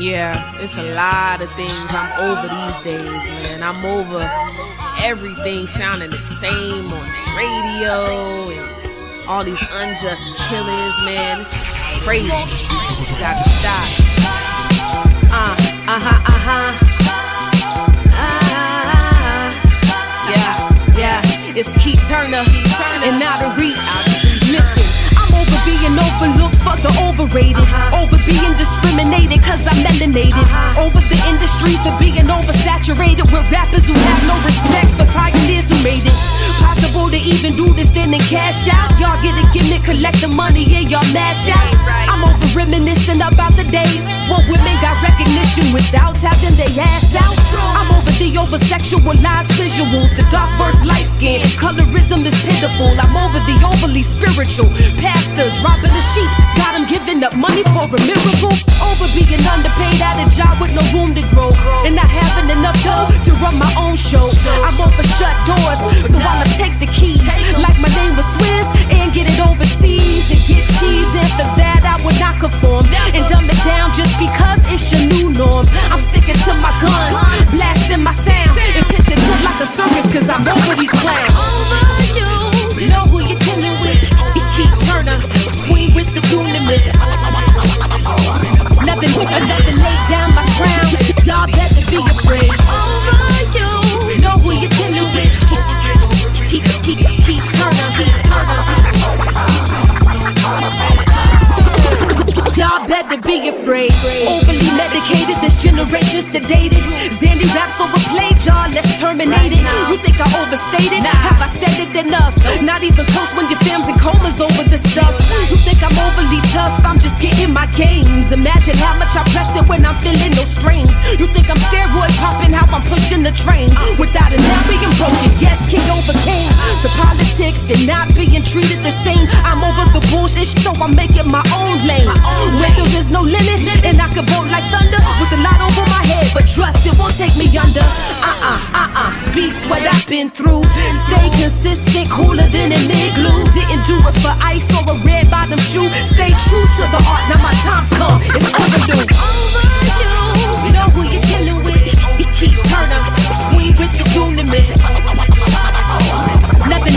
Yeah, it's a lot of things I'm over these days, man. I'm over everything sounding the same on the radio and all these unjust killings, man. It's just crazy. It's gotta stop. Yeah. It's Keith Turner and Out of Reach. Listen, I'm over being overlooked, fuck the overrated. Over being discriminated cause I'm melanated. Over the industries of being oversaturated with rappers who have no respect for pioneers who made it possible to even do this then and cash out. Y'all get a gimmick, collect the money, and y'all mash out. I'm over reminiscing about the days when women got recognition without having their ass out. I'm over the over-sexualized visuals, the dark versus light skin. Colorism is pitiful. I'm over the overly spiritual pastors robbing the sheep. Got them giving up money for a miracle. Over being underpaid at a job with no room to grow, and not having enough dough to run my own show. I'm over shut doors, so I'ma take the keys like my name was Swizz and get it overseas and get cheese. And for that I would not conform and dumb it down just because it's your new norm. I'm sticking to my guns, blasting my sound, and pitching to like a circus cause I'm over these clowns. Over you know who you're dealing with. You keep Turner, queen with the dunamis. Nothing lay down my crown. Y'all better be afraid. Over you know who you're dealing with. Keep Turner. Y'all better be afraid. Overly medicated, this generation's sedated. Zandy raps overplayed, y'all, let's terminate it. You think I overstated? Have I said it enough? Not even close when your fam's in comas over the stuff. You think I'm overly tough? I'm just getting my games. Imagine how much I press it when I'm feeling no strains. You think I'm steroid popping, how I'm pushing the train without a now being broken. Yes, king overcame the politics and not being treated the same. I'm over the bullshit, so I'm making my own lane. Whether there's no limit, and I can bolt like thunder with a lot over my head, but trust it won't take me under. Beats what I've been through. Stay consistent, cooler than an igloo. Didn't do it for ice or a red bottom shoe. Stay true to the art, now my time's come. It's overdue. Over you know who you're dealing with. You keep Turner, queen with the dunamis. Nothing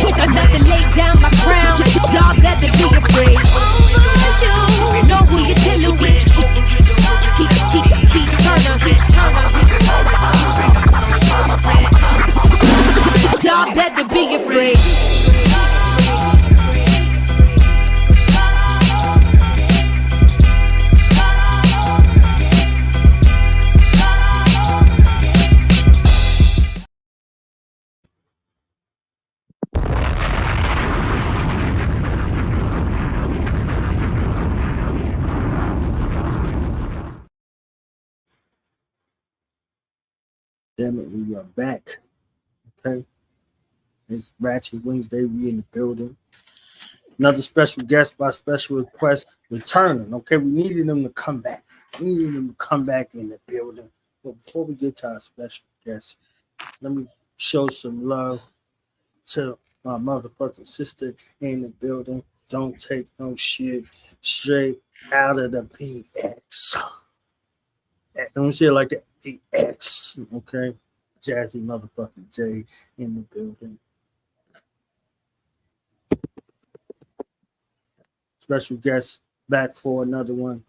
lay down my crown. Y'all better be afraid. Over you know who you're dealing with. Keep Turner. Y'all better be afraid. Damn it, we are back. Okay. It's Ratchet Wednesday. We in the building. Another special guest by special request returning. Okay, we needed them to come back. We needed them to come back in the building. But before we get to our special guest, let me show some love to my motherfucking sister in the building. Don't take no shit straight out of the PX. Don't say it like that. The X, okay? Jazzy motherfucking J in the building. Special guest back for another one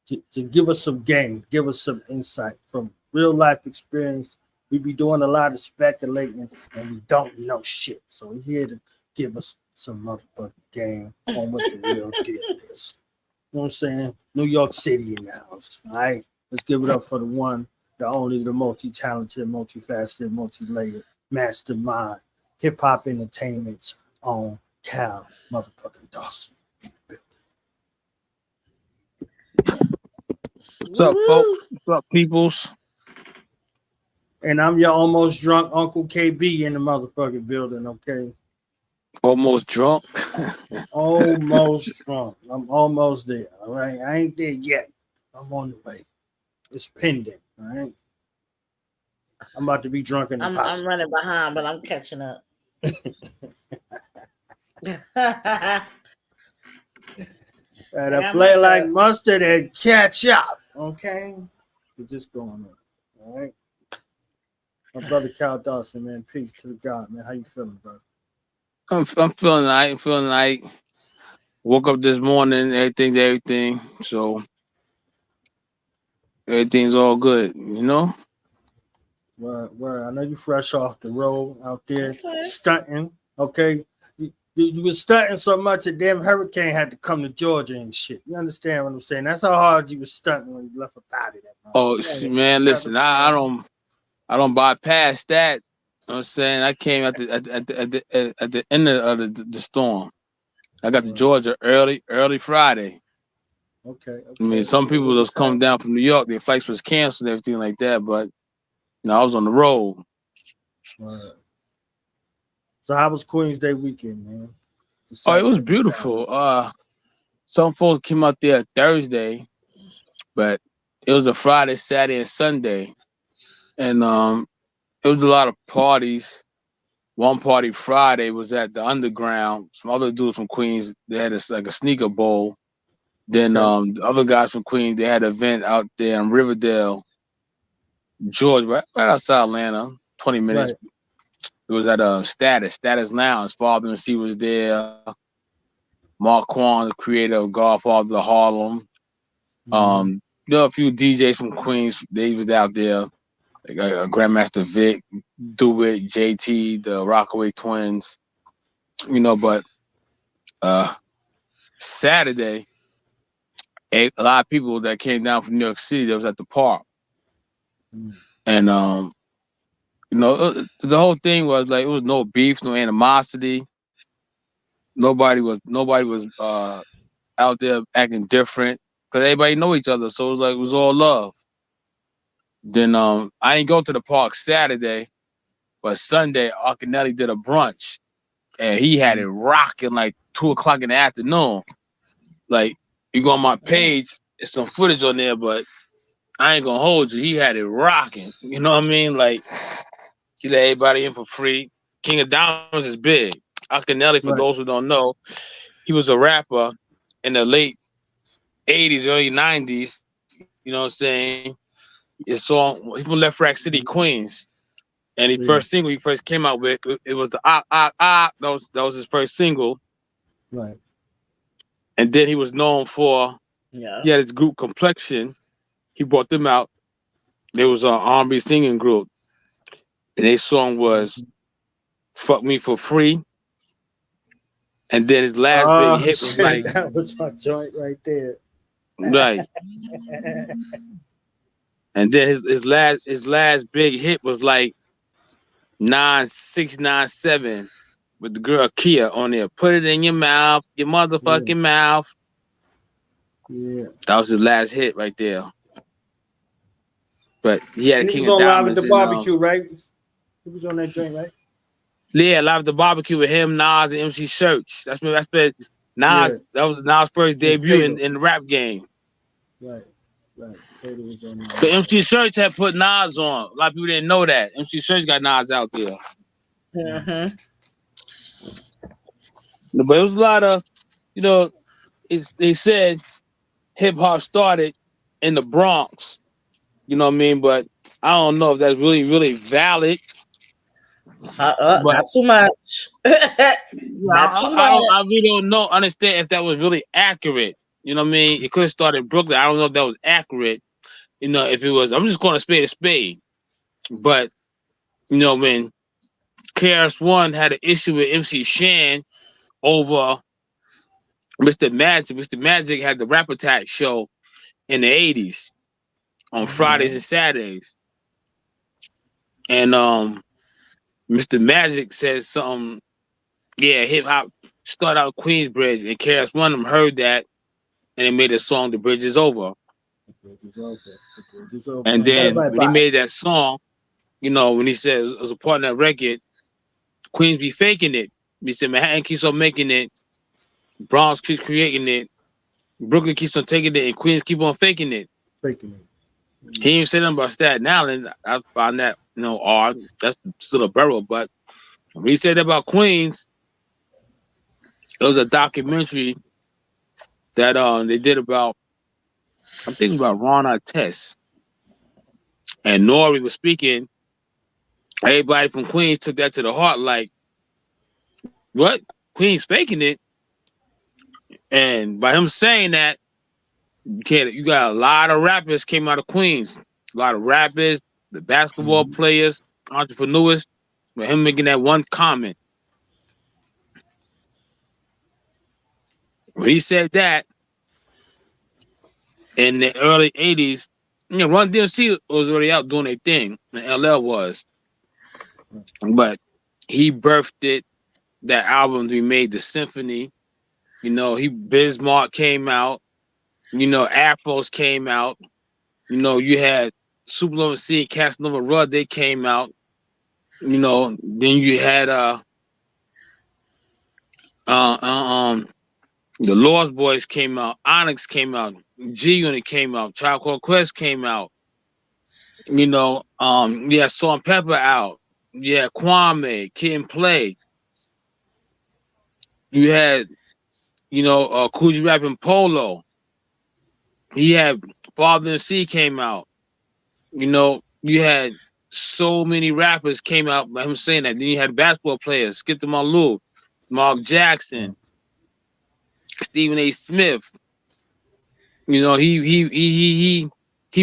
to give us some game, give us some insight from real life experience. We be doing a lot of speculating and we don't know shit. So we're here to give us some motherfucking game on what the real deal is. You know what I'm saying? New York City in the house. All right. Let's give it up for the one, the only, the multi-talented, multifaceted, multi-layered mastermind, hip-hop entertainment's own Cal motherfucking Dawson in the building. What's up, folks? What's up, peoples? And I'm your almost drunk Uncle KB in the motherfucking building, okay? Almost drunk? Almost drunk. I'm almost there, all right? I ain't there yet. I'm on the way. It's pending, all right? I'm about to be drunk in the house. I'm running behind, but I'm catching up. Gotta play like mustard and catch up, okay? get this going on. All right. My brother Cal Dawson, man. Peace to the God, man. How you feeling, bro? I'm feeling like woke up this morning, everything's everything. So everything's all good, you know? Where I know you fresh off the road out there Okay. stunting. Okay. You was stunting so much that damn hurricane had to come to Georgia and shit. You understand what I'm saying? That's how hard you was stunting when you left up out of that. Oh man, listen, I don't bypass that. You know what I'm saying? I came at the end of the storm. I got to Right. Georgia early Friday. Okay. I mean, some So people what was just come down from New York, their flights was canceled and everything like that, but I was on the road. Right. So how was Queen's Day weekend, man? Oh, it was beautiful. Some folks came out there Thursday, but it was a Friday, Saturday, and Sunday. And it was a lot of parties. One party Friday was at the Underground. Some other dudes from Queens, they had like a sneaker bowl. Then the other guys from Queens, they had an event out there in Riverdale, Georgia, right outside Atlanta, 20 minutes. Right. It was at a Status Lounge. Father and C was there. Mark Quan, the creator of Godfather of Harlem. A few DJs from Queens, they was out there. Like, Grandmaster Vic, Do It, JT, the Rockaway Twins. But Saturday, a lot of people that came down from New York City that was at the park. And the whole thing was like it was no beef, no animosity. Nobody was out there acting different because everybody know each other, so it was all love. Then I didn't go to the park Saturday, but Sunday Arcanelli did a brunch and he had it rocking like 2:00 in the afternoon. Like you go on my page, there's some footage on there, but I ain't gonna hold you. He had it rocking. You know what I mean? Like he let everybody in for free. King of Diamonds is big. Arcanelli, for those who don't know, he was a rapper in the late 80s, early 90s. You know what I'm saying? His song, he's from Left Rack City, Queens. And the first single he first came out with, it was the That was his first single. Right. And then he was known for, he had his group Complexion. He brought them out. There was an R&B singing group. And their song was Fuck Me For Free. And then his last big hit was like... That was my joint right there. Right. And then his last big hit was like 9697 with the girl Kia on there. Put it in your mouth, your motherfucking mouth. Yeah. That was his last hit right there. But he had a King of Diamonds. Live at the barbecue, right? He was on that joint, right? Yeah, Live at the Barbecue with him, Nas, and MC Church. That's Nas. That was Nas' first debut in the rap game. Right. But MC Church had put Nas on. A lot of people didn't know that. MC Church got Nas out there. Mm-hmm. But it was a lot of, they said hip hop started in the Bronx. You know what I mean? But I don't know if that's really, really valid. Not too much. I really don't understand if that was really accurate. You know what I mean? It could have started in Brooklyn. I don't know if that was accurate. If it was, I'm just going to spade a spade. But, when KRS-One had an issue with MC Shan over Mr. Magic. Mr. Magic had the Rap Attack show in the 80s on Fridays and Saturdays. And Mr. Magic says something, hip hop started out Queensbridge, and KRS-One heard that and they made a song, The Bridge Is Over. And then when he made that song, when he said it was a part of that record, Queens be faking it. He said Manhattan keeps on making it, Bronx keeps creating it, Brooklyn keeps on taking it, and Queens keep on faking it. He didn't even say nothing about Staten Island. I found that, odd. That's still a borough. But when he said that about Queens, it was a documentary that they did about, I'm thinking about Ron Artest. and Nori was speaking, everybody from Queens took that to the heart. Like, what? Queens faking it? And by him saying that, you got a lot of rappers came out of Queens. A lot of rappers, the basketball players, entrepreneurs, with him making that one comment. When he said that in the early 80s, Run DMC was already out doing their thing, and LL was. But he birthed it, that album we made, The Symphony. Bismarck came out. Afros came out. You had Supernova C and Casanova Rudd, they came out. Then you had the Lost Boys came out, Onyx came out, G Unit came out, Tribe Called Quest came out. Yeah, Salt and Pepper out. Yeah, Kwame, Kid and Play. You had, Coogee Rap and Polo. He had Father and C came out. You had so many rappers came out by him saying that. Then you had basketball players, Skip the Malou, Mark Jackson, Stephen A. Smith. He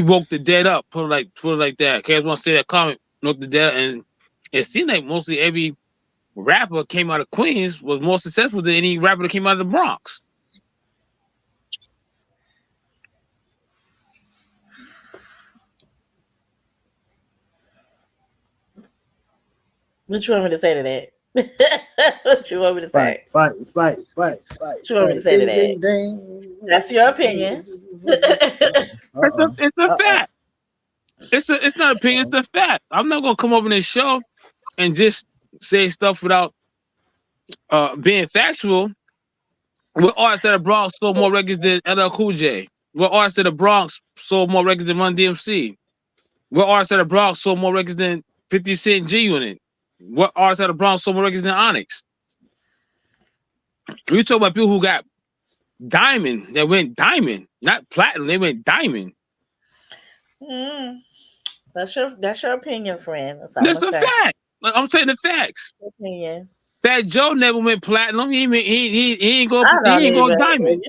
woke the dead up. Put it like that. Cats want to say that comment. Woke the dead, and it seemed like mostly every rapper came out of Queens was more successful than any rapper that came out of the Bronx. What you want me to say to that? What you want me to say? Fight. What you want me to say to that? That's your opinion. It's a fact. It's not opinion. It's a fact. I'm not gonna come over this show and just say stuff without being factual. What artists at the Bronx sold more records than LL Cool J? What artists at the Bronx sold more records than Run DMC? What artists at the Bronx sold more records than 50 Cent G Unit? What artists at the Bronx sold more records than Onyx? We talk about people who got diamond, that went diamond, not platinum, they went diamond. That's your opinion, friend. That's a fact. I'm saying the facts. Opinion. Fat Joe never went platinum. He ain't go diamond.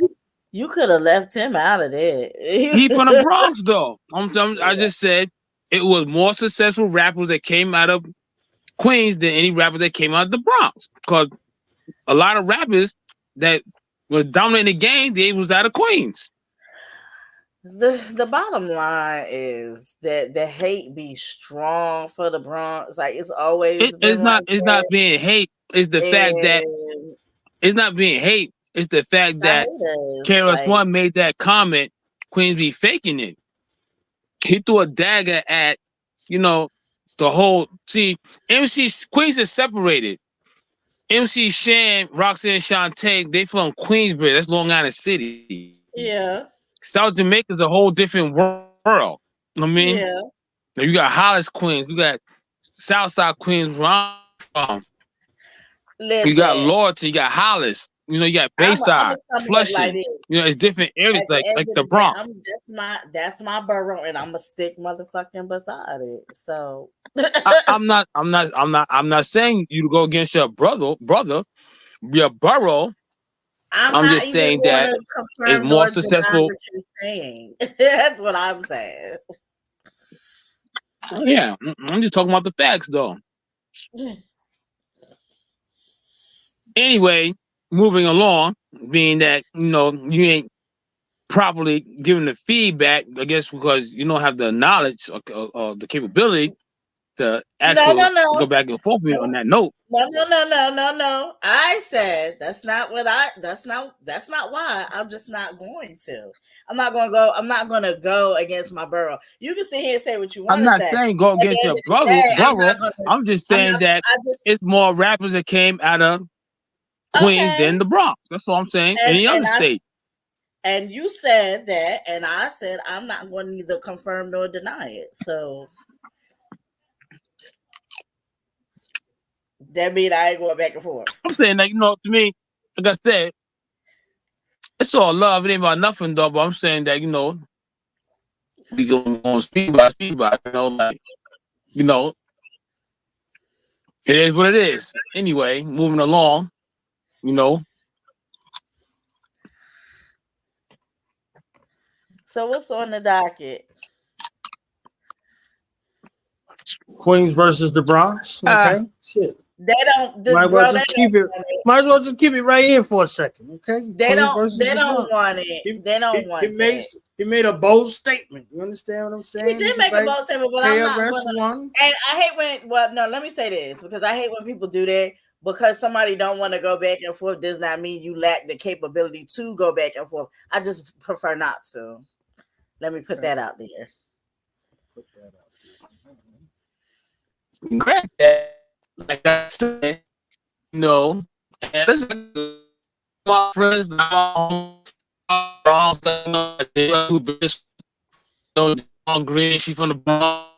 You could have left him out of that. He from the Bronx though. I just said it was more successful rappers that came out of Queens than any rappers that came out of the Bronx. Because a lot of rappers that was dominating the game, they was out of Queens. The bottom line is that the hate be strong for the Bronx. Like it's always it's not being hate. It's the fact that it's not being hate. It's the fact that KRS-One made that comment. Queens be faking it. He threw a dagger at, the whole. See, Queens is separated. MC Shan, Roxanne, Shantae, they from Queensbridge. That's Long Island City. Yeah. South Jamaica's a whole different world. I mean, yeah. You got Hollis, Queens. You got Southside Queens, where I'm from. Listen, you got Loyalty. You got Hollis. You got Bayside, Flushing. Like it's different areas like the Bronx. That's my borough, and I'm gonna stick motherfucking beside it. So I'm not saying you to go against your brother, your borough. I'm just saying that it's more successful. What you're saying. That's what I'm saying. Yeah, I'm just talking about the facts, though. Anyway, moving along, being that you ain't properly giving the feedback, I guess because you don't have the knowledge or the capability to actually go back and forth on that note. No. I said that's not why. I'm just not going to. I'm not gonna go against my borough. You can sit here and say what you want to say. I'm not saying go against your borough. I'm just saying that it's more rappers that came out of Queens than the Bronx. That's all I'm saying. Any other state. And you said that, and I said I'm not going to neither confirm nor deny it. So that means I ain't going back and forth. I'm saying that, to me, like I said, it's all love. It ain't about nothing, though. But I'm saying that, we go on speed by, you know, like, you know, it is what it is. Anyway, moving along, you know. So what's on the docket? Queens versus the Bronx. Okay, shit. They don't, Might as well bro. They just don't keep it. want it. Might as well just keep it right here for a second. Okay, They Queens don't. versus They the don't Bronx. want it. They don't want that. He made a bold statement. You understand what I'm He saying? did make a bold statement, but I'm not KRS gonna. One. And I hate when. Well, no. Let me say this because I hate when people do that. Because somebody don't want to go back and forth does not mean you lack the capability to go back and forth. I just prefer not to. Let me put that out there. Put that out Granted, like I said, you know, and this is my friends now. They do business. You know, John Green, she from the Bronx.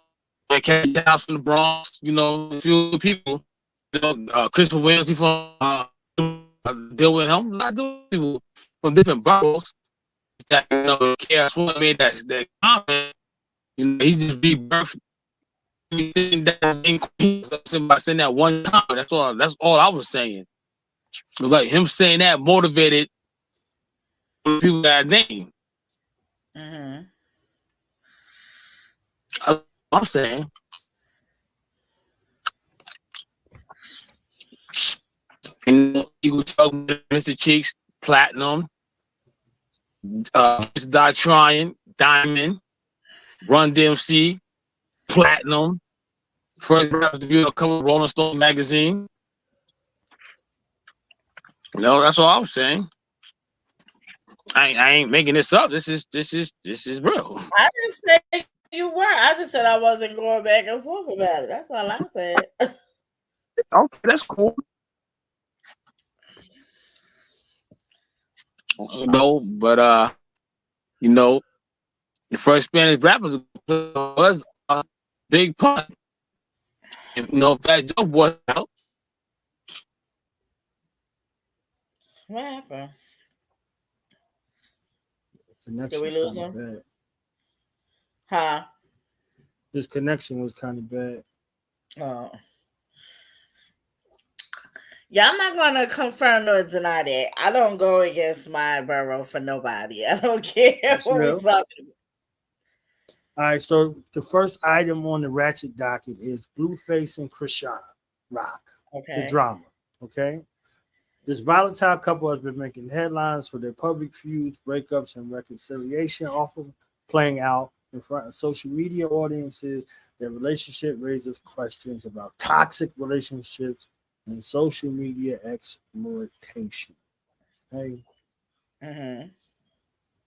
Like Cat House from the Bronx. You know, a few people. You know, Christopher Williams, he from deal with him. I do people from different boroughs that you know KRS-One made that comment. You know, he just rebirthed everything that's in Queens by saying that one time. That's all I was saying. It was like him saying that motivated people that name. Mm-hmm. I'm saying. And Eagle Chuck, Mr. Cheeks, Platinum, Die Trying, Diamond, Run DMC, Platinum, first rapper to be on the cover of Rolling Stone magazine. You know, that's all I'm saying. I ain't making this up. This is real. I didn't say you were. I just said I wasn't going back and forth about it. That's all I said. Okay, that's cool. You know, but you know, the first Spanish rappers was Big Pun. If you know, Fat Joe was out. What happened? Did we lose him? Bad. Huh? His connection was kind of bad. Oh. Yeah, I'm not going to confirm nor deny that. I don't go against my borough for nobody. I don't care what we're talking about. All right, so the first item on the Ratchet docket is Blueface and Krishan Rock. Okay. The drama. Okay. This volatile couple has been making headlines for their public feuds, breakups, and reconciliation, often playing out in front of social media audiences. Their relationship raises questions about toxic relationships and social media exploitation. Okay. Mm-hmm.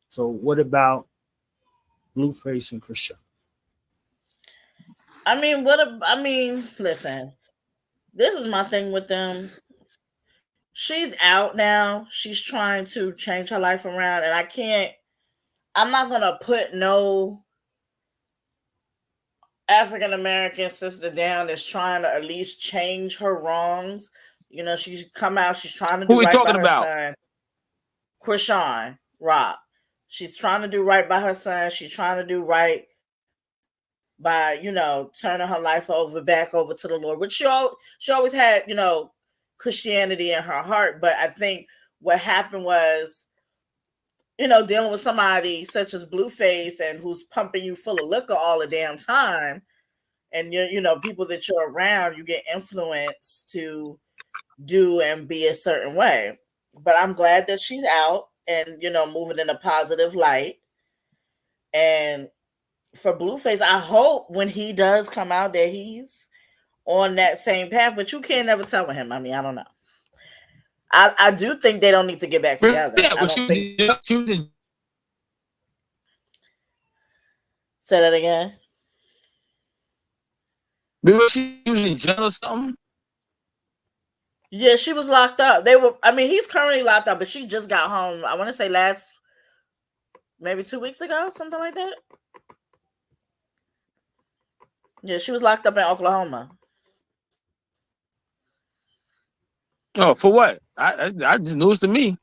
So what about Blueface and Krishan? I mean, listen, this is my thing with them. She's out now. She's trying to change her life around, and I'm not gonna put no African American sister down that's trying to at least change her wrongs. You know, she's come out, she's trying to do right by her son. Krishan Rock. She's trying to do right by her son. She's trying to do right by, you know, turning her life back over to the Lord, which she always had, you know, Christianity in her heart. But I think what happened was, you know, dealing with somebody such as Blueface and who's pumping you full of liquor all the damn time, and you know, people that you're around, you get influenced to do and be a certain way. But I'm glad that she's out and, you know, moving in a positive light. And for Blueface, I hope when he does come out that he's on that same path, but you can't never tell with him. I mean, I don't know. I do think they don't need to get back together. Yeah, I don't think. Say that again. Maybe she was in jail or something. Yeah, she was locked up. He's currently locked up, but she just got home. I want to say maybe 2 weeks ago, something like that. Yeah, she was locked up in Oklahoma. Oh, for what? I just news to me.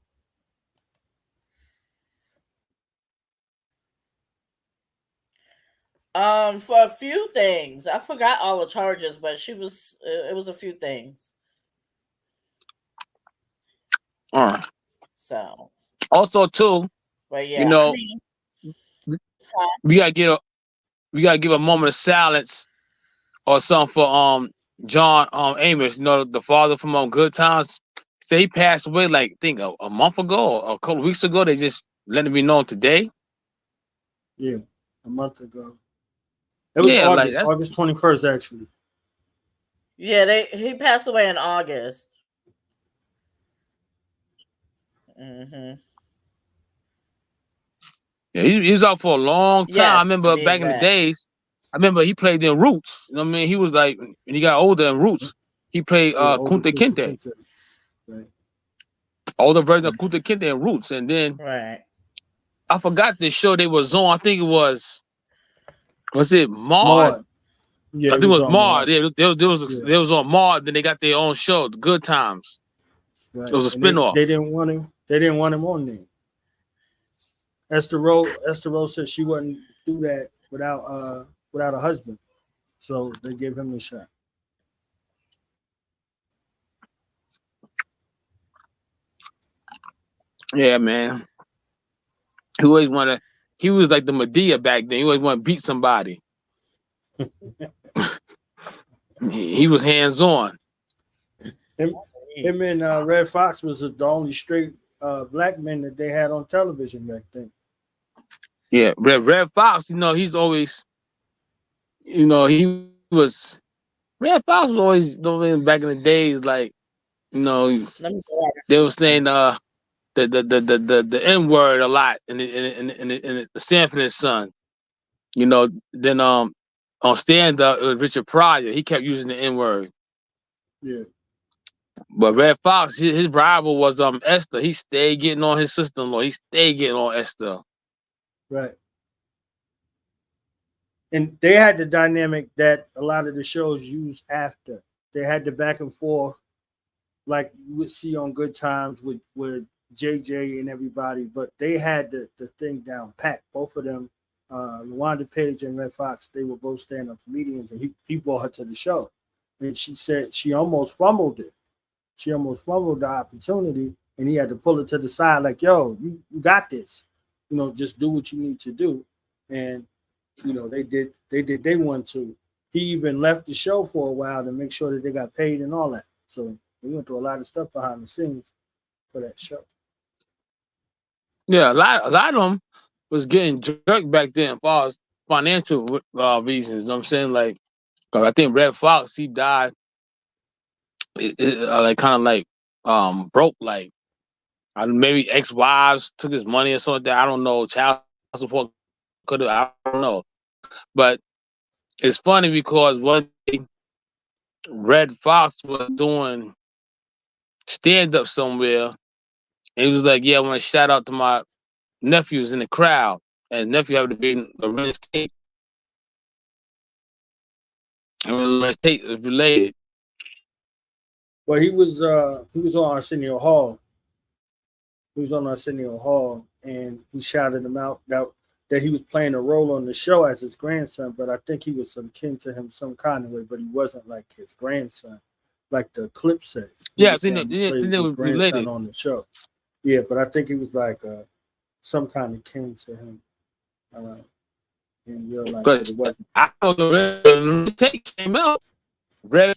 For a few things. I forgot all the charges, but she was. It was a few things. So. Also, too, but yeah, you know, we gotta give a moment of silence or something for John Amos. You know, the father from Good Times. Say he passed away like I think a month ago or a couple of weeks ago. They just letting me know today. Yeah, a month ago. It was August 21st, actually. Yeah, he passed away in August. Mm-hmm. Yeah, he was out for a long time. Yes, I remember back in the days. I remember he played in Roots. You know what I mean? He was like when he got older in Roots, he played Kunta Kinte. Right. Older version of Kunta Kinte in Roots, and then I forgot the show they was on. I think it was it Maud? Yeah, I think it was Maud. They was on Maud. Then they got their own show, The Good Times. Right. It was a spinoff. They didn't want him. They didn't want him on there. Esther Rose said she wouldn't do that without a husband, so they gave him the shot. Yeah, man. He always wanted. He was like the Madea back then. He always wanted to beat somebody. He was hands on. Him and Red Fox was the only straight black men that they had on television back then. Yeah, Red Fox. You know, he's always. You know, he was. Red Fox was always back in the days, like, you know, they were saying the N-word a lot in the Sanford and Son. You know, then on stand up Richard Pryor, he kept using the N-word. Yeah. But Red Fox, his rival was Esther. He stayed getting on his sister-in-law. He stayed getting on Esther. Right. And they had the dynamic that a lot of the shows used after. They had the back and forth, like you would see on Good Times with JJ and everybody, but they had the thing down pat. Both of them, LaWanda Page and Red Fox, they were both stand-up comedians, and he brought her to the show. And she said she almost fumbled it. She almost fumbled the opportunity, and he had to pull her to the side like, yo, you got this. You know, just do what you need to do. And you know, they did they want to. He even left the show for a while to make sure that they got paid and all that. So we went through a lot of stuff behind the scenes for that show. Yeah, a lot of them was getting jerked back then as far as financial reasons. You know what I'm saying? Like, cause I think Red Fox, he died like kind of like broke, like maybe ex-wives took his money or something like that. I don't know. Child support could have, I don't know. But it's funny because one day Red Fox was doing stand-up somewhere, and he was like, yeah, I want to shout out to my nephews in the crowd. And nephew happened to be in Lorenz Tate. And Lorenz Tate is related. Well, he was on Arsenio Hall. He was on Arsenio Hall, and he shouted him out that he was playing a role on the show as his grandson, but I think he was some kin to him some kind of way, but he wasn't like his grandson, like the clip says. Yeah, I think they was related on the show. Yeah, but I think he was like some kind of kin to him in real life. But it wasn't. I know the tape came out. Red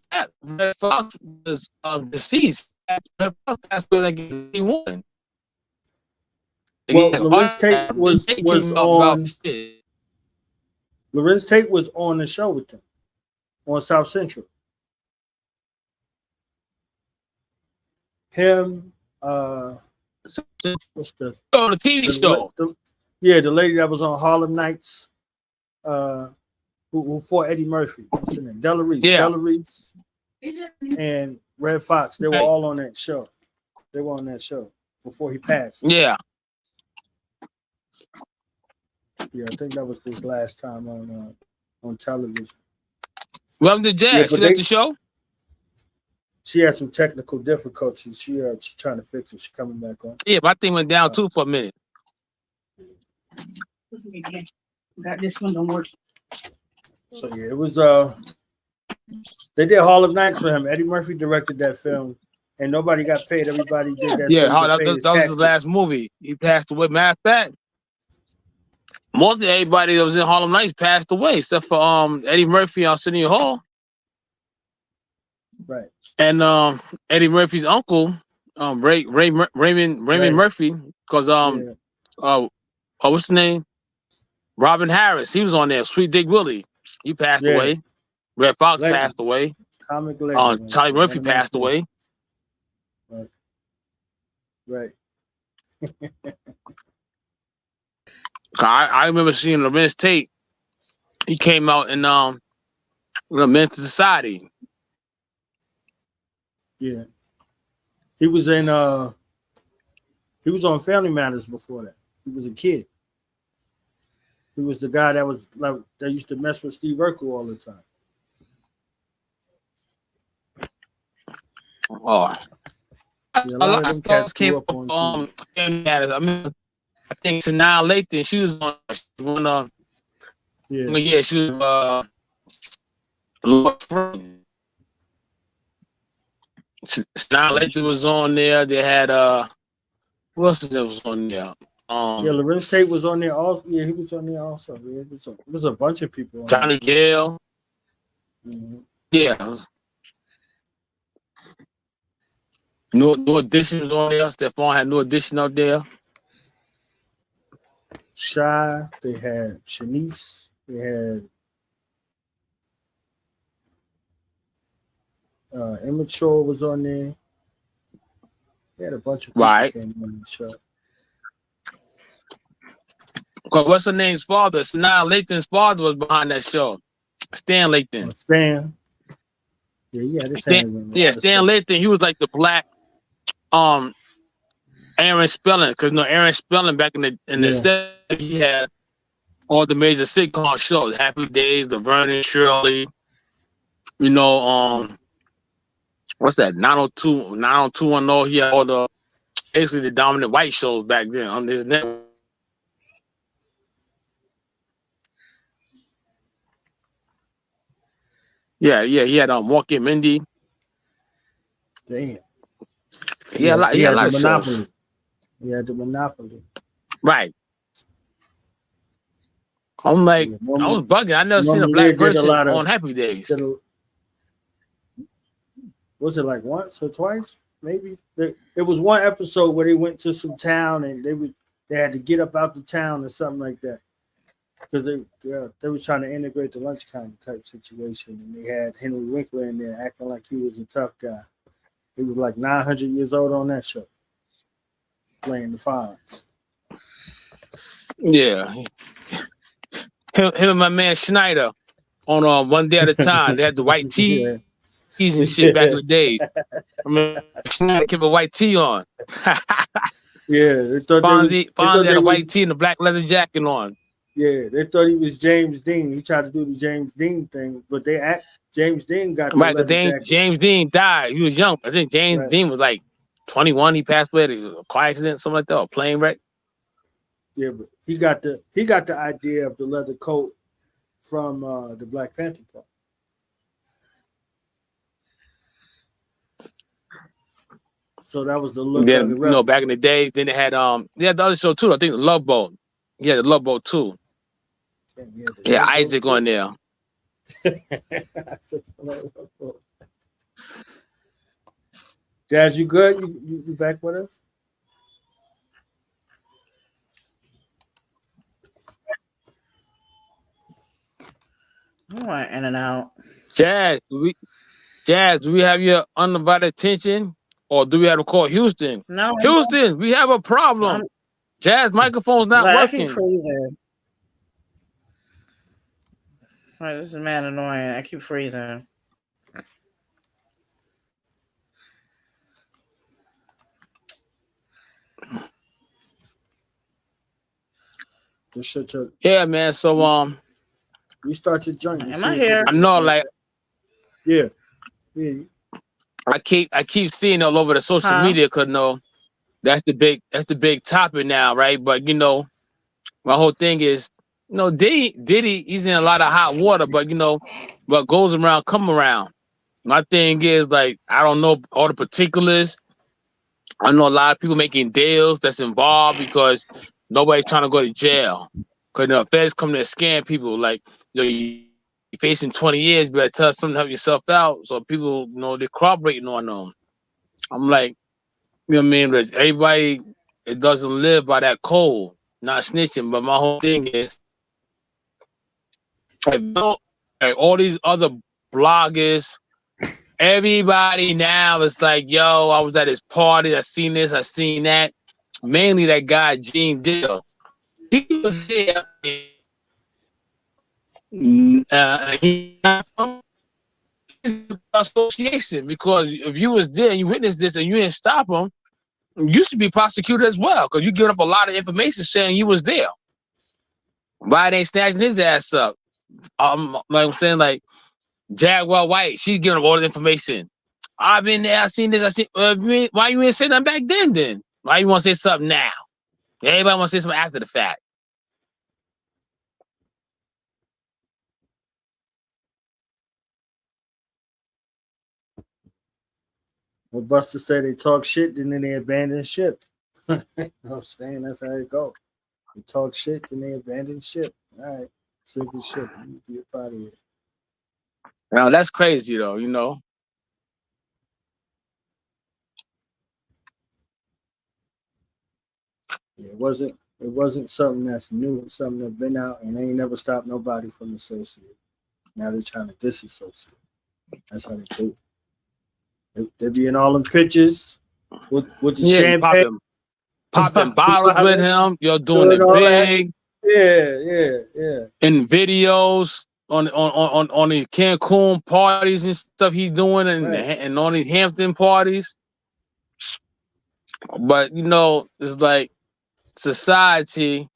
Fox was deceased. Red Fox passed away like he won. Well, Lorenz Tate was on. Lorenz Tate was on the show with them on South Central. Him, what's the TV show? The lady that was on Harlem Nights, who fought Eddie Murphy. Della Reese, and Red Fox. They were all on that show. They were on that show before he passed. Yeah. Yeah, I think that was his last time on television. Welcome to Jazz. She left the show? She had some technical difficulties. She's trying to fix it. She's coming back on. Yeah, my thing went down too for a minute. Got this one don't work. So yeah, it was they did Hall of Nights for him. Eddie Murphy directed that film, and nobody got paid. Everybody did that so he could pay his that was his taxes. last movie. He passed away. Matter of fact, most of everybody that was in Harlem Nights passed away, except for Eddie Murphy on City Hall. Right. And Eddie Murphy's uncle, Raymond Murphy, because what's the name? Robin Harris, he was on there. Sweet Dick Willie, he passed away. Red Fox passed away. Comic legend. Charlie Murphy passed away. Right. I remember seeing Lorenz Tate. He came out in Mental Society. Yeah. He was on Family Matters before that. He was a kid. He was the guy that was like that used to mess with Steve Urkel all the time. Oh, Yeah, a lot of them cats came up on Family Matters. I mean, I think Sanaa Lathan, she was on one. Yeah, she was Lord Friend. Sanaa Lathan was on there. They had who else was on there? Lorenz Tate was on there also. Yeah, he was on there also. Yeah, it was a bunch of people on Johnny Gale. Mm-hmm. Yeah. No Addition was on there. Stephon had No Addition up there. Shy, they had Shanice, they had Immature was on there. They had a bunch of people came on the show. Because what's her name's father? Sanaa Lathan's father was behind that show. Stan Lathan. Stan. Yeah, Stan Lathan, he was like the black Aaron Spelling, because Aaron Spelling back in the 70s, he had all the major sitcom shows, Happy Days, The Vernon Shirley, what's that? 90210. He had all the basically the dominant white shows back then on this network. Yeah, he had Morky and Mindy. Damn. He had a lot of Monopoly. shows. He had the Monopoly. Right. I'm like, I was bugging. I never seen a black person on Happy Days. Was it like once or twice? Maybe. It was one episode where they went to some town and they had to get up out the town or something like that. Because they were trying to integrate the lunch counter type situation. And they had Henry Winkler in there acting like he was a tough guy. He was like 900 years old on that show, playing the Fonz. Yeah. Him and my man Schneider on One Day at a Time. They had the white tees and shit back in the days. I mean, Schneider kept a white tee on. They thought Fonzie had a white tee and a black leather jacket on. Yeah, they thought he was James Dean. He tried to do the James Dean thing, but James Dean got the leather jacket. James Dean died. He was young. I think James Dean was like 21. He passed away in a car accident, something like that, or a plane wreck. Yeah, but he got the idea of the leather coat from the Black Panther part. So that was the look. Then back in the days, then they had the other show too. I think the Love Boat. Yeah, the Love Boat too. Yeah, Isaac on there. Jazz, you good? You back with us? I went in and out. Jazz, do we have your undivided attention, or do we have to call Houston? No, Houston, we have a problem. Jazz microphone's not working. I keep freezing. All right, this is mad annoying. I keep freezing. Yeah, man. So you start your joint. Am I here? I know, like, yeah. I keep seeing all over the social media, because that's the big topic now, right? But my whole thing is Diddy, he's in a lot of hot water, but what goes around come around. My thing is, like, I don't know all the particulars. I know a lot of people making deals that's involved because nobody's trying to go to jail. Because the feds come there to scam people. Like, you're facing 20 years, you better tell us something to help yourself out. So people, they're cooperating on them. I'm like, you know what I mean? But everybody, it doesn't live by that code, not snitching. But my whole thing is, like all these other bloggers, everybody now is like, yo, I was at his party, I seen this, I seen that. Mainly that guy Gene Dill. He was there. He association, because if you was there and you witnessed this and you didn't stop him, you should be prosecuted as well, because you giving up a lot of information saying you was there. Why they ain't snatching his ass up? Like I'm saying, like Jaguar White, she's giving up all the information. I've been there, I seen this, I seen. Why you ain't say nothing back then? Then why you want to say something now? Everybody want to say something after the fact. Well, Buster said they talk shit, and then they abandon ship. You know what I'm saying? That's how it go. They talk shit, then they abandon ship. All right, sink the ship. Be a part of it. Now that's crazy, though. Yeah, it wasn't something that's new. It's something that's been out, and they ain't never stopped nobody from associating. Now they're trying to disassociate. That's how they do it. They be in all them pictures with the champagne. Popping bottles with him. You're doing it big. Yeah. In videos on the Cancun parties and stuff he's doing, and on these Hampton parties. But it's like society.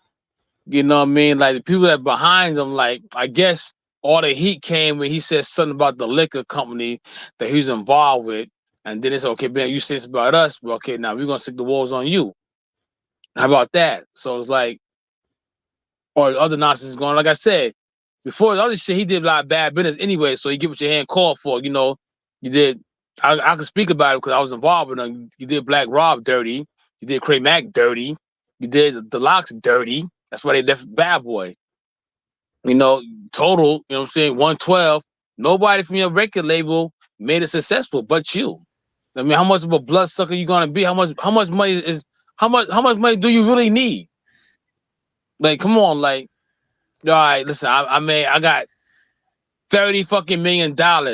You know what I mean? Like the people that behind him, like I guess all the heat came when he said something about the liquor company that he was involved with, and then it's okay, man. You say this about us, but okay, now we're gonna stick the walls on you. How about that? So it's like, or other nonsense going. Like I said before, the other shit he did a lot of bad business anyway. So you get what your hand called for. You did. I can speak about it because I was involved with him. You did Black Rob dirty. You did Craig Mack dirty. You did the Locks dirty. That's why they left Bad Boy. Total. You know what I'm saying? 112. Nobody from your record label made it successful, but you. I mean, how much of a bloodsucker you gonna be? How much money is? How much money do you really need? Like, come on, like, all right, listen, I got $30 fucking million. All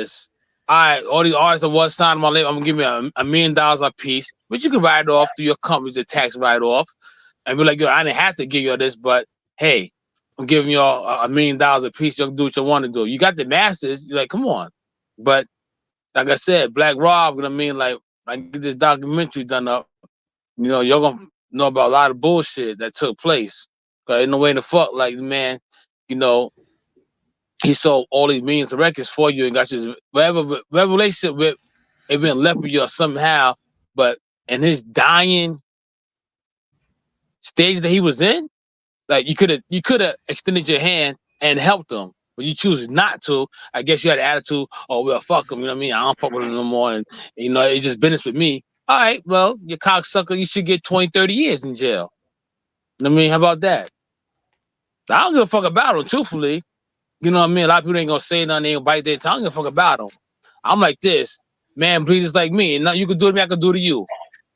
right, all these artists that was signed on my label, I'm gonna give me $1 million a piece, but you can write it off through your company's a tax write off, and be like, yo, I didn't have to give you this, but hey, I'm giving you $1 million a piece. You can do what you want to do. You got the masters, you're like, come on, but like I said, Black Rob, you know what I mean? Like, I get this documentary done up, you're gonna know about a lot of bullshit that took place. Cause ain't no way in the fuck, like, man, he sold all these millions of records for you and got you whatever relationship with it been left with you somehow. But in his dying stage that he was in, like you could have extended your hand and helped him. But you choose not to. I guess you had an attitude, oh well, fuck him, you know what I mean? I don't fuck with him no more, and it's just business with me. All right, well, you cocksucker, you should get 20, 30 years in jail. You know what I mean? How about that? I don't give a fuck about him, truthfully. You know what I mean? A lot of people ain't gonna say nothing, they ain't gonna bite their tongue and fuck about them. I'm like this, man, breathes like me. And nothing you can do to me, I can do to you. You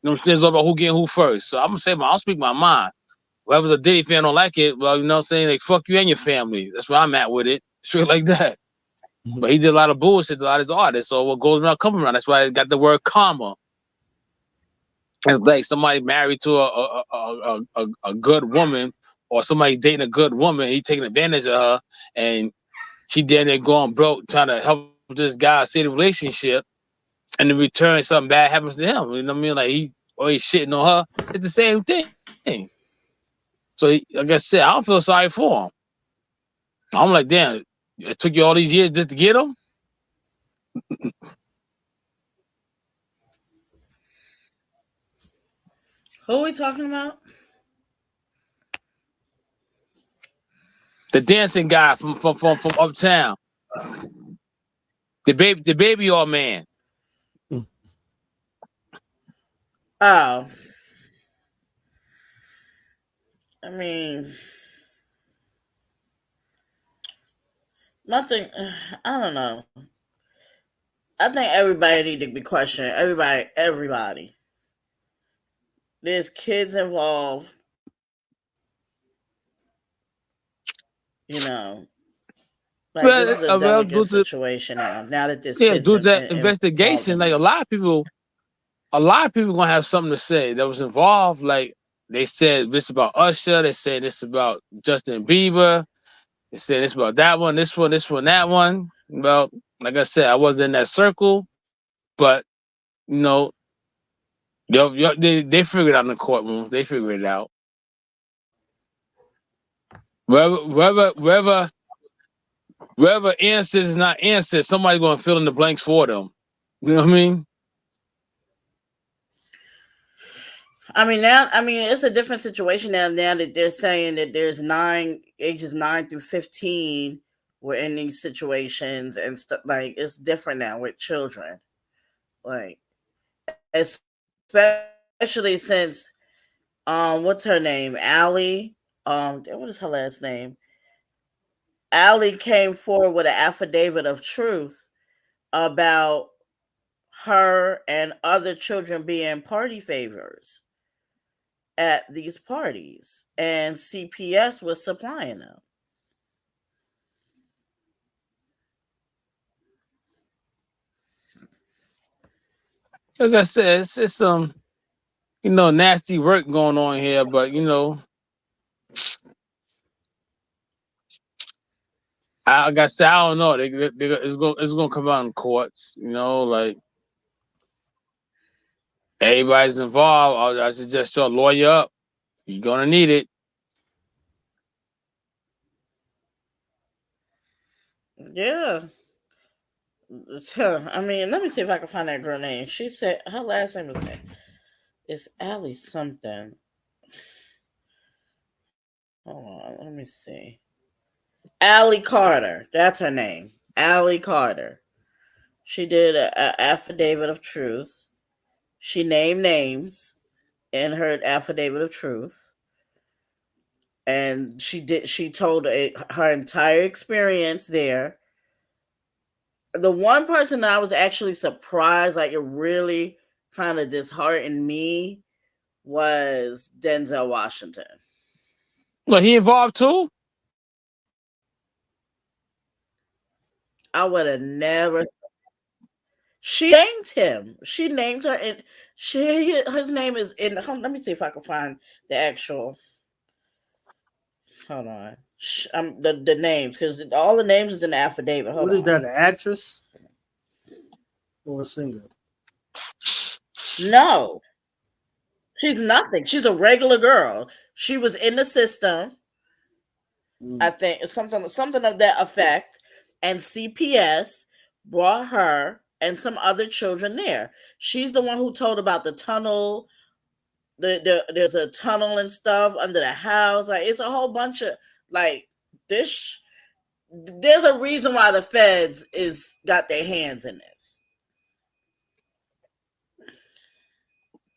know what I'm saying? It's all about who getting who first. So I'm gonna say, I'll speak my mind. Whoever's a Diddy fan don't like it, well, you know what I'm saying? Like, fuck you and your family. That's where I'm at with it. Straight like that. But he did a lot of bullshit to a lot of his artists. So what goes around, comes around. That's why I got the word karma. It's like somebody married to a good woman, or somebody dating a good woman, he taking advantage of her, and she then they're going broke trying to help this guy save the relationship, and in return something bad happens to him. You know what I mean? Like he's shitting on her. It's the same thing. So like I said, I don't feel sorry for him. I'm like, damn, it took you all these years just to get him? Who are we talking about? The dancing guy from uptown. The baby old man. Oh. I mean, nothing. I don't know. I think everybody need to be questioned. Everybody. There's kids involved. You know, like this is a delicate situation now. Now that there's kids due to that involved investigation, in like this. a lot of people gonna have something to say that was involved. Like they said this about Usher, they said this about Justin Bieber, they said this about that one, this one, that one. Well, like I said, I wasn't in that circle, but you know, they figured it out in the courtrooms. They figured it out. Wherever answers is not answers, somebody's gonna fill in the blanks for them. You know what I mean? It's a different situation now. Now that they're saying that there's ages 9 through 15 were in these situations and stuff. Like it's different now with children. Like especially since what's her name? Allie. What is her last name? Allie came forward with an affidavit of truth about her and other children being party favors at these parties, and CPS was supplying them. Like I said, it's some nasty work going on here, but like I said, I don't know. It's gonna come out in courts. Like everybody's involved. I suggest your lawyer up. You're gonna need it. Yeah. I mean, let me see if I can find that girl name. She said her last name was it's Allie something. Hold on, let me see. Allie Carter. That's her name. Allie Carter. She did an affidavit of truth. She named names in her affidavit of truth, and she told her entire experience there. The one person that I was actually surprised, like it really kind of disheartened me, was Denzel Washington. Well, he involved too? I would have never. She named him. She named her, and his name is in. Let me see if I can find the actual. Hold on. The names, because all the names is in the affidavit. Hold what is on. that? An actress or a singer? No, she's nothing. She's a regular girl. She was in the system. I think something of that effect. And CPS brought her and some other children there. She's the one who told about the tunnel. There's a tunnel and stuff under the house. Like it's a whole bunch of like this. There's a reason why the feds is got their hands in this.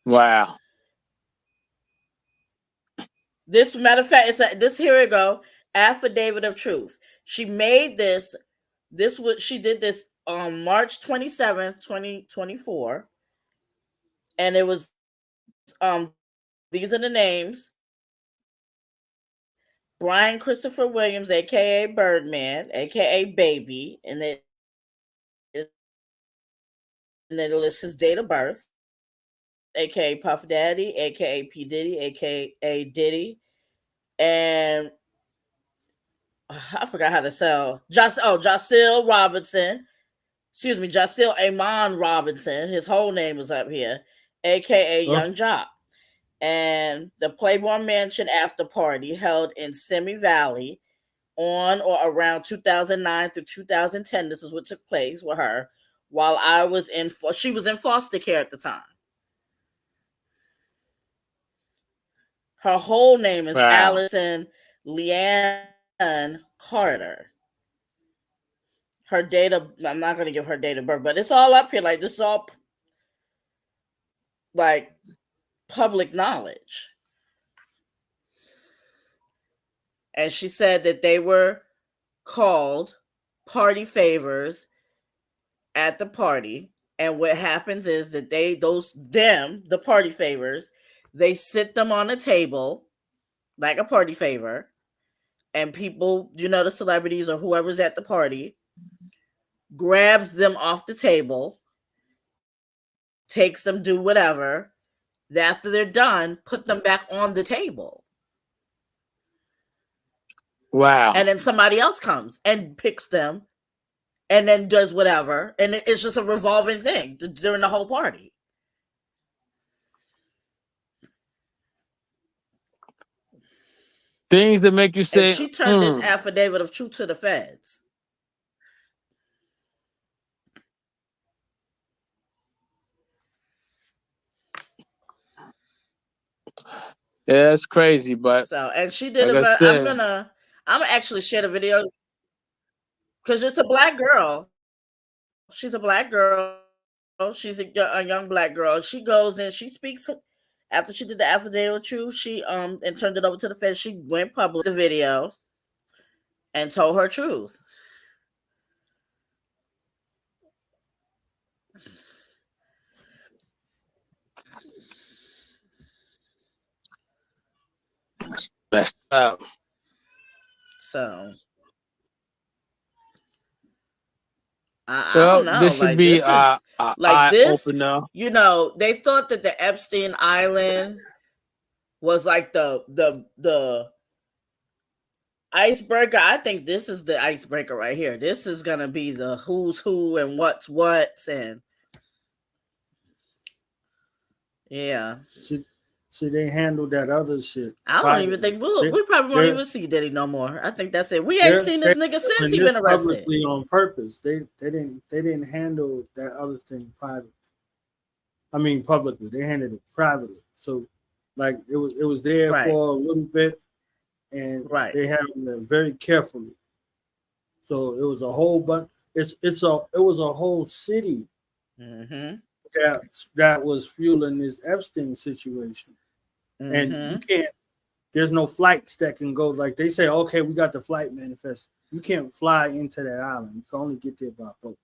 Wow. This matter of fact, this here we go. Affidavit of truth. She made this. She did this on March 27th, 2024. And it was these are the names. Brian Christopher Williams, aka Birdman, aka Baby, and it lists his date of birth, aka Puff Daddy, aka P. Diddy, aka Diddy, and I forgot how to spell Jacil Robinson. Excuse me, Jacil Amon Robinson. His whole name is up here, aka Young Jock. And the Playboy Mansion after party held in Simi Valley on or around 2009 through 2010. This is what took place with her while she was in foster care at the time. Her whole name is Allison Leanne Carter. Her date of, I'm not going to give her date of birth, but it's all up here. Like, this is all like public knowledge. And she said that they were called party favors at the party. And what happens is that the party favors, they sit them on a table like a party favor. And people, the celebrities or whoever's at the party, grabs them off the table, takes them, do whatever. After they're done, put them back on the table. Wow. And then somebody else comes and picks them and then does whatever. And it's just a revolving thing during the whole party. Things that make you say, and she turned this affidavit of truth to the feds. Yeah, it's crazy, but and she did like I'm gonna actually share the video because it's a black girl. She's a black girl. She's a young black girl. She goes and she speaks after she did the affidavit of truth. She and turned it over to the feds. She went public the video and told her truth. messed up. So I don't know. This should be like this. Opener. They thought that the Epstein Island was like the icebreaker. I think this is the icebreaker right here. This is gonna be the who's who and what's and yeah. See, they handled that other shit. I don't even think we probably won't even see Diddy no more. I think that's it. We ain't seen this nigga since he been arrested. Publicly on purpose. They didn't handle that other thing privately. I mean publicly. They handled it privately. So like it was there for a little bit, and they handled it very carefully. So it was a whole bunch. It was a whole city that was fueling this Epstein situation. And you can't, there's no flights that can go, like they say, okay, we got the flight manifest. You can't fly into that island. You can only get there by boat.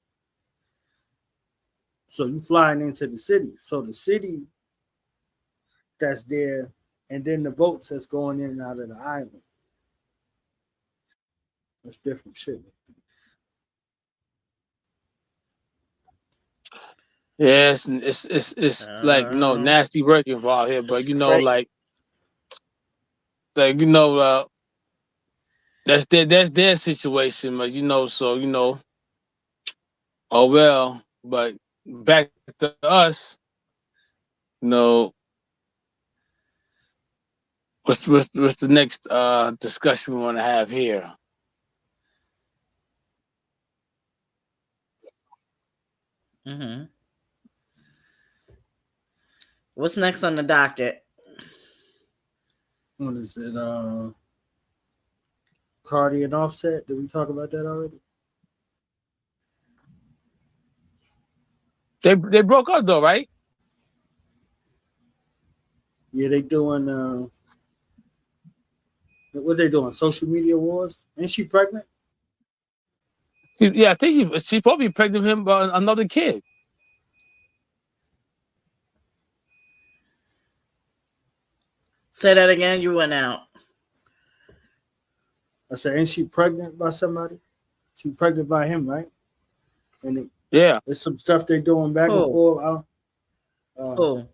So you flying into the city. So the city that's there, and then the boats that's going in and out of the island. That's different shit. Yeah, it's like nasty work involved here, but that's their situation, but oh well. But back to us, what's the next discussion we want to have here? What's next on the docket? What is it? Cardi and Offset. Did we talk about that already? They broke up though, right? Yeah, they doing what they doing? Social media wars? Ain't she pregnant? I think she probably pregnant with him by another kid. Say that again. You went out. I said, ain't she pregnant by somebody? She pregnant by him, right? And there's some stuff they doing back and forth.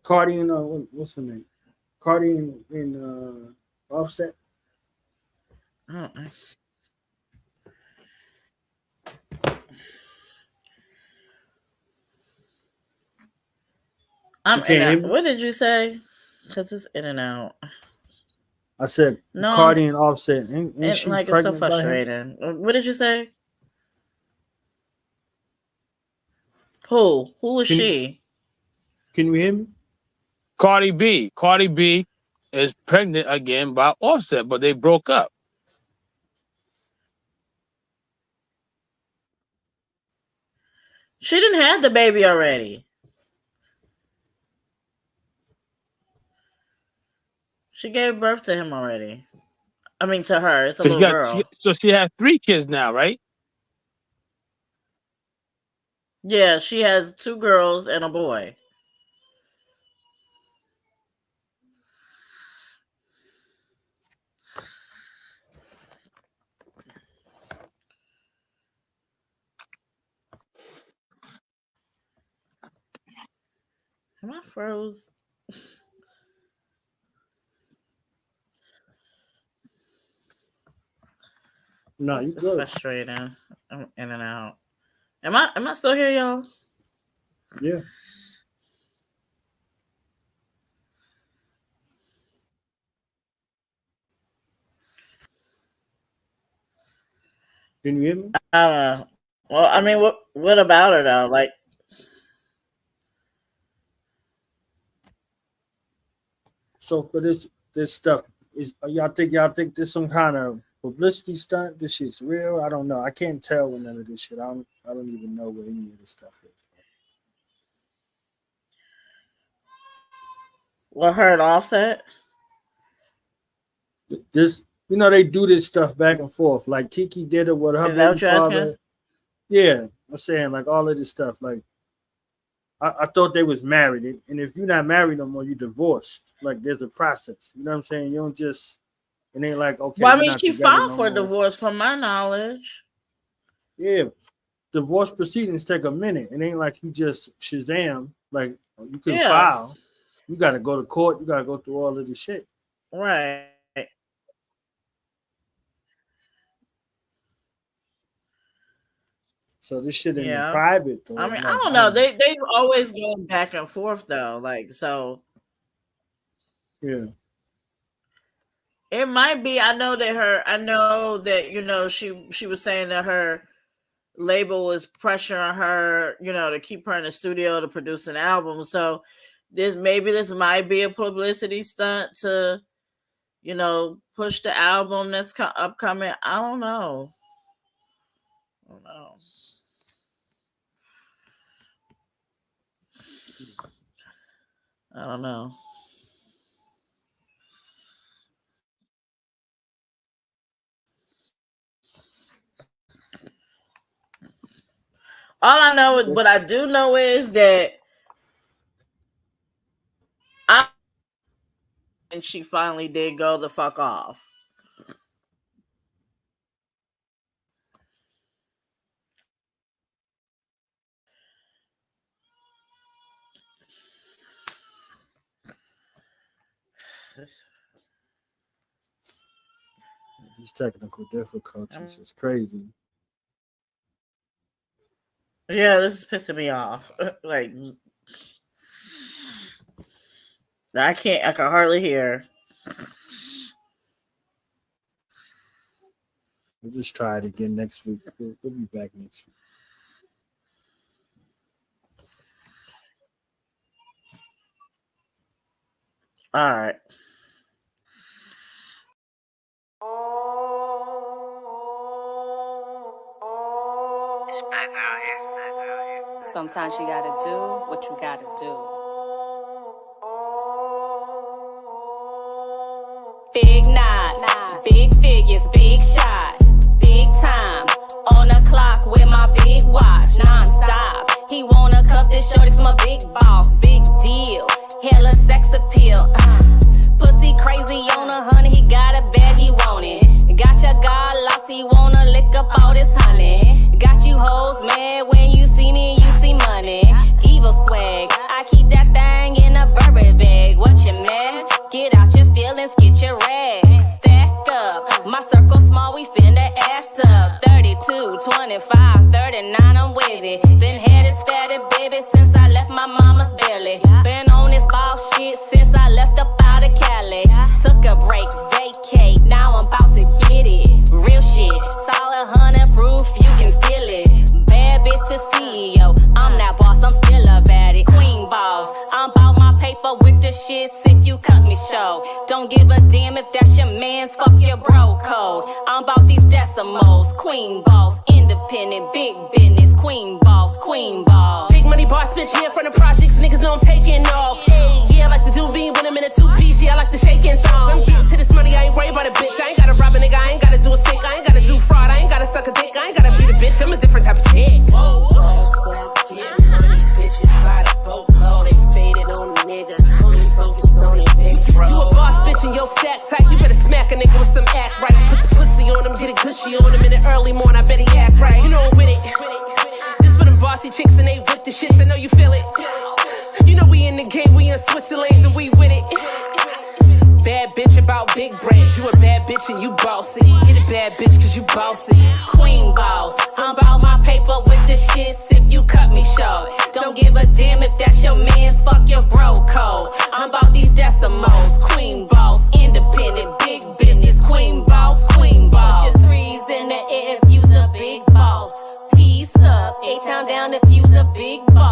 Cardi and what's her name? Cardi and Offset. What did you say? Because it's in and out. I said Cardi and Offset. Ain't she like pregnant? It's so frustrating. What did you say? Who is she? Can you hear me? Cardi B. Cardi B is pregnant again by Offset, but they broke up. She didn't have the baby already. She gave birth to him already. I mean, to her. It's a little girl. So she has 3 kids now, right? Yeah, she has 2 girls and a boy. Am I froze? No, you good. Frustrating. I'm in and out. Am I still here, y'all? Yeah. Can you hear me? I don't know. Well, I mean, what about her though? Like, so for this stuff, y'all think this some kind of publicity stunt? This shit's real? I don't know. I can't tell with none of this shit. I don't even know what any of this stuff is. what, her and Offset? This, they do this stuff back and forth. Like Kiki did it with her baby father. Yeah, I'm saying like all of this stuff. Like I thought they was married, and if you're not married no more, you divorced. Like there's a process. You know what I'm saying? You don't just. It ain't like okay. Well, I mean, she filed for divorce, from my knowledge. Yeah, divorce proceedings take a minute. It ain't like you just Shazam. Like you can file. You got to go to court. You got to go through all of this shit. Right. So this shit in the private though. I mean, like, I don't know. They've always gone back and forth though. Like so. Yeah. It might be. I know that she was saying that her label was pressuring her, to keep her in the studio to produce an album. So this might be a publicity stunt to, push the album that's upcoming. I don't know. I don't know. All I know is, what I do know is that and she finally did go the fuck off. These technical difficulties is crazy. Yeah, this is pissing me off. Like, I can hardly hear. We'll just try it again next week. We'll be back next week. All right. Sometimes you gotta do what you gotta do. Big knots, big figures, big shots, big time. On the clock with my big watch, non-stop. He wanna cuff this shorty 'cause my big boss, big deal. Hella sex appeal. Pussy crazy on a honey, he got a bad, he want it. Got your god lost, he wanna lick up all this honey. Got you hoes mad when you see me, you see money. Evil swag, I keep that thing in a Burberry bag. What you mad? Get out your feelings, get your rags. Stack up, my circle small, we finna act up. 32, 25, 39, I'm with it. Been had this fatty baby since I left my mama's belly. Been on this ball shit since I left up out of Cali. Took a break, vacate, now I'm about to get it. Real shit, solid 100 proof, you can feel it. Bad bitch to CEO, I'm that boss, I'm still a baddie. Queen boss, I'm about my paper with the shits if you cut me show. Don't give a damn if that's your man's, fuck your bro. bro code. I'm about these decimals, queen boss, independent, big business, queen boss, queen boss. Big money boss bitch, yeah, from the projects, niggas know I'm taking off. Hey, yeah, I like to do bean when I'm in a two-piece, yeah, I like to shake and songs. I'm getting to this money, I ain't worried about a bitch. I ain't gotta rob a nigga, I ain't gotta do a stick, I ain't gotta do fraud, I ain't gotta suck a dick, I ain't gotta beat a bitch, I'm a different type of chick. Whoa. Getting money, bitches by the boatload, they faded on the niggas, only focused on it, big bro. You a boss bitch and your stack tight, you better smack a nigga with some act right. Put the pussy on him, get it gushy on him in the early morning, I bet he act right. You know I'm with it. This for them bossy chicks and they with the shits, I know you feel it. You know we in the game, we in Switzerland and we with it. Bad bitch about big bread, you a bad bitch and you bossy. Get a bad bitch cause you bossy. Queen boss, I'm about my paper with the shits if you cut me short. Don't give a damn if that's your man's, fuck your bro code. I'm about these decimals, queen boss, independent, big business, queen boss, queen boss. Put your threes in the air if you's a big boss. Peace up, A-Town down if you's a big boss.